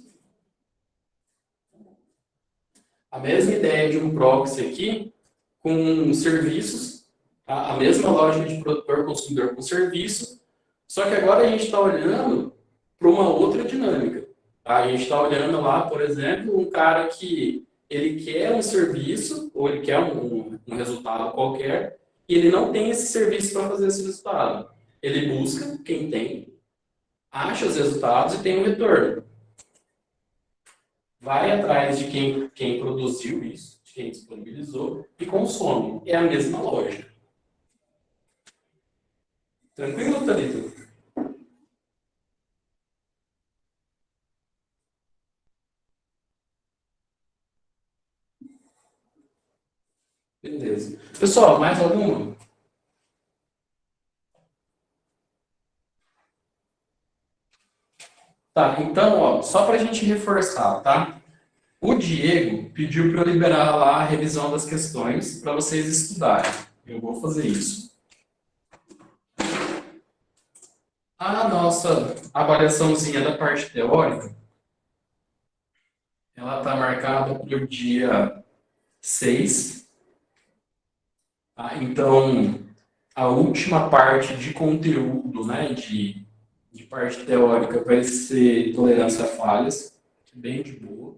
a mesma ideia de um proxy aqui com serviços, tá? A mesma lógica de produtor-consumidor com serviço, só que agora a gente está olhando para uma outra dinâmica. Tá? A gente está olhando lá, por exemplo, um cara que ele quer um serviço, ou ele quer um resultado qualquer, e ele não tem esse serviço para fazer esse resultado. Ele busca quem tem, acha os resultados e tem um retorno. Vai atrás de quem produziu isso, de quem disponibilizou, e consome. É a mesma lógica. Tranquilo, Thalita? Beleza. Pessoal, mais alguma? Tá, então, ó, só para a gente reforçar, tá? O Diego pediu para eu liberar lá a revisão das questões para vocês estudarem. Eu vou fazer isso. A nossa avaliaçãozinha da parte teórica, ela está marcada para o dia 6. Tá? Então, a última parte de conteúdo, né, de parte teórica, vai ser tolerância a falhas, bem de boa.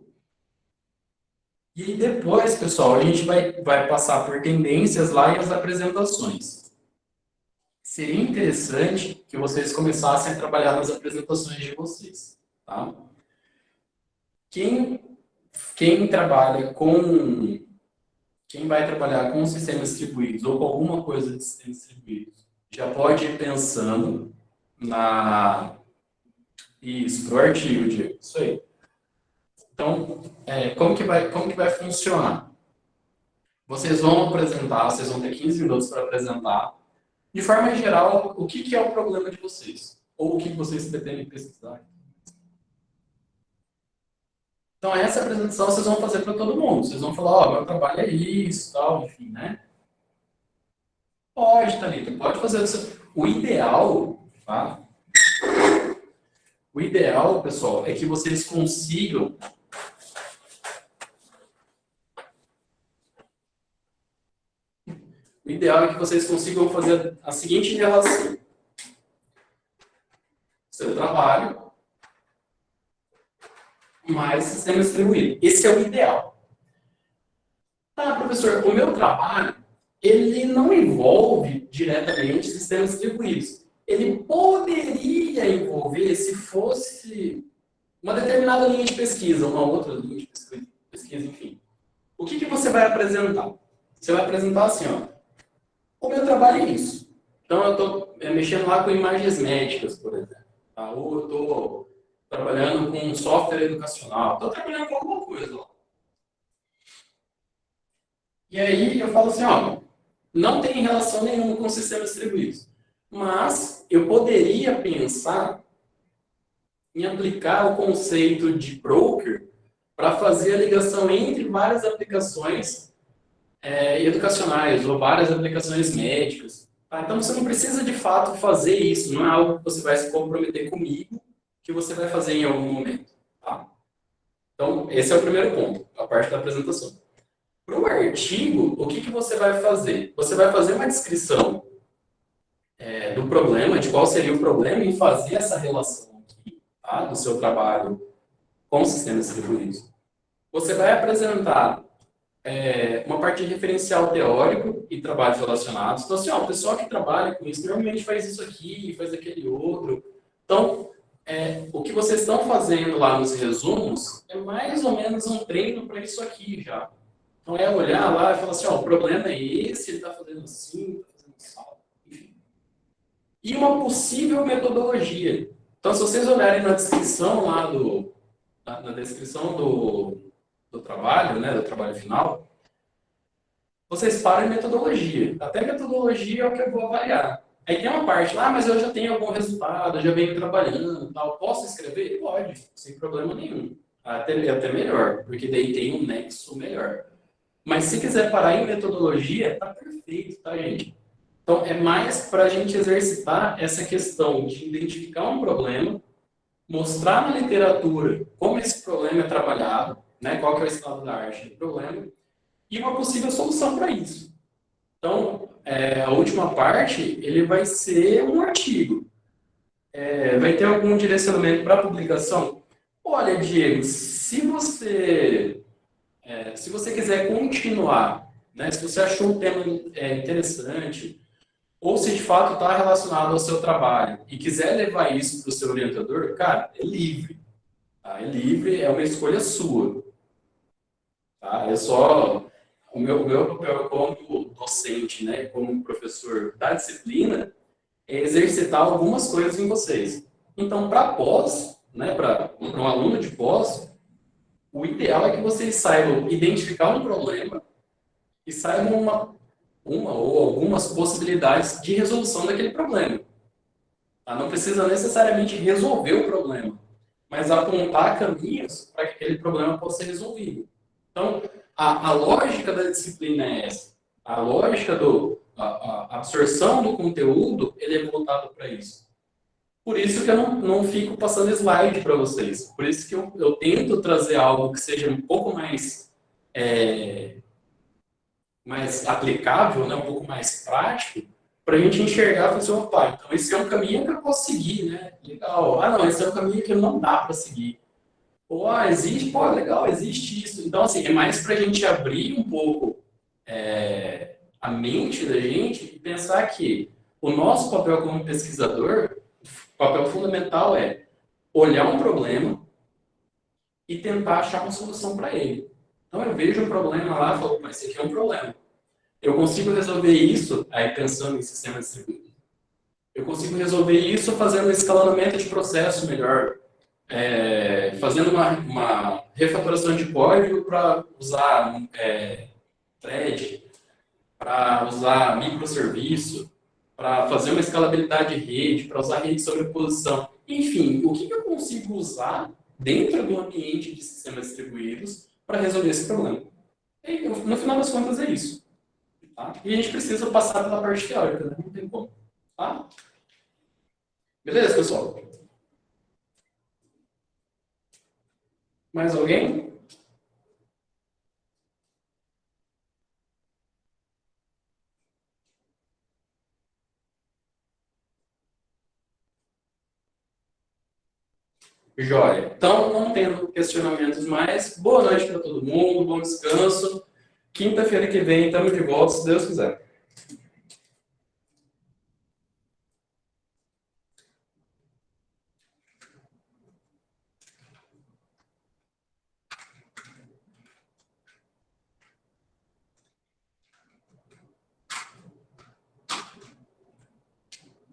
E aí depois, pessoal, a gente vai passar por tendências lá e as apresentações. Seria interessante que vocês começassem a trabalhar nas apresentações de vocês, tá? Quem vai trabalhar com sistemas distribuídos ou com alguma coisa de sistemas distribuídos, já pode ir pensando isso, pro artigo, Diego, isso aí. Então, como que vai funcionar? Vocês vão apresentar, vocês vão ter 15 minutos para apresentar, de forma geral, o que é o problema de vocês, ou o que vocês pretendem pesquisar. Então, essa apresentação vocês vão fazer para todo mundo. Vocês vão falar, ó, meu trabalho é isso, tal, enfim, né? Pode, Thalita, pode fazer isso. O ideal, tá? O ideal, pessoal, é que vocês consigam fazer a seguinte relação. Seu trabalho mais sistema distribuído. Esse é o ideal. Tá, professor, o meu trabalho, ele não envolve diretamente sistemas distribuídos. Ele poderia envolver se fosse uma determinada linha de pesquisa, uma outra linha de pesquisa, enfim. O que você vai apresentar? Você vai apresentar assim, ó. O meu trabalho é isso. Então, eu estou mexendo lá com imagens médicas, por exemplo. Tá? Ou eu estou trabalhando com software educacional. Estou trabalhando com alguma coisa lá. E aí, eu falo assim, ó. não tem relação nenhuma com sistemas distribuídos. Mas eu poderia pensar em aplicar o conceito de broker para fazer a ligação entre várias aplicações educacionais ou várias aplicações médicas. Tá? Então você não precisa de fato fazer isso, não é algo que você vai se comprometer comigo, que você vai fazer em algum momento. Tá? Então, esse é o primeiro ponto, a parte da apresentação. Para o artigo, o que você vai fazer? Você vai fazer uma descrição do problema, de qual seria o problema, e fazer essa relação aqui, tá? Do seu trabalho com sistemas distribuídos. Você vai apresentar uma parte de referencial teórico e trabalhos relacionados. Então, assim, ó, o pessoal que trabalha com isso normalmente faz isso aqui, faz aquele outro. Então, o que vocês estão fazendo lá nos resumos é mais ou menos um treino para isso aqui já. Então, é olhar lá e falar assim, ó, o problema é esse, ele está fazendo assim, está fazendo assim, enfim. E uma possível metodologia. Então, se vocês olharem na descrição lá na descrição do trabalho, né, do trabalho final, vocês param em metodologia. Até metodologia é o que eu vou avaliar. Aí tem uma parte lá, mas eu já tenho algum resultado, eu já venho trabalhando, tal. Posso escrever? Pode, sem problema nenhum. Até melhor, porque daí tem um nexo melhor. Mas se quiser parar em metodologia, tá perfeito, tá, gente? Então, é mais para a gente exercitar essa questão de identificar um problema, mostrar na literatura como esse problema é trabalhado, né? Qual que é o estado da arte do problema, e uma possível solução para isso. Então, a última parte, ele vai ser um artigo. Vai ter algum direcionamento para publicação? Olha, Diego, se você quiser continuar, né, se você achou o tema interessante, ou se de fato está relacionado ao seu trabalho e quiser levar isso para o seu orientador, cara, é livre. Tá? É livre, é uma escolha sua. Tá? O meu papel como docente, né, como professor da disciplina, é exercitar algumas coisas em vocês. Então, para pós, né, para um aluno de pós, o ideal é que vocês saibam identificar um problema e saibam uma ou algumas possibilidades de resolução daquele problema. Tá? Não precisa necessariamente resolver o problema, mas apontar caminhos para que aquele problema possa ser resolvido. Então, a lógica da disciplina é essa. A lógica a absorção do conteúdo, ele é voltado para isso. Por isso que eu não fico passando slide para vocês. Por isso que eu tento trazer algo que seja um pouco mais aplicável, né? Um pouco mais prático, para a gente enxergar e falar assim, opa, então esse é um caminho que eu posso seguir, né? Legal. Ah, não, esse é um caminho que não dá para seguir. Pô, existe, pô, legal, existe isso. Então, assim, é mais para a gente abrir um pouco a mente da gente e pensar que o nosso papel como pesquisador, o papel fundamental é olhar um problema e tentar achar uma solução para ele. Então, eu vejo um problema lá e falo, mas esse aqui é um problema. Eu consigo resolver isso, aí pensando em sistema distribuído. Eu consigo resolver isso fazendo um escalonamento de processo melhor, fazendo uma refatoração de código para usar thread, para usar microserviço, para fazer uma escalabilidade de rede, para usar rede de sobreposição. Enfim, o que eu consigo usar dentro do ambiente de sistemas distribuídos para resolver esse problema? E, no final das contas, é isso. Tá? E a gente precisa passar pela parte teórica, né? Não tem como. Tá? Beleza, pessoal? Mais alguém? Jóia. Então, não tendo questionamentos mais, boa noite para todo mundo, bom descanso. Quinta-feira que vem, estamos de volta, se Deus quiser.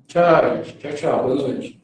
Tchau, tchau, tchau. Boa noite.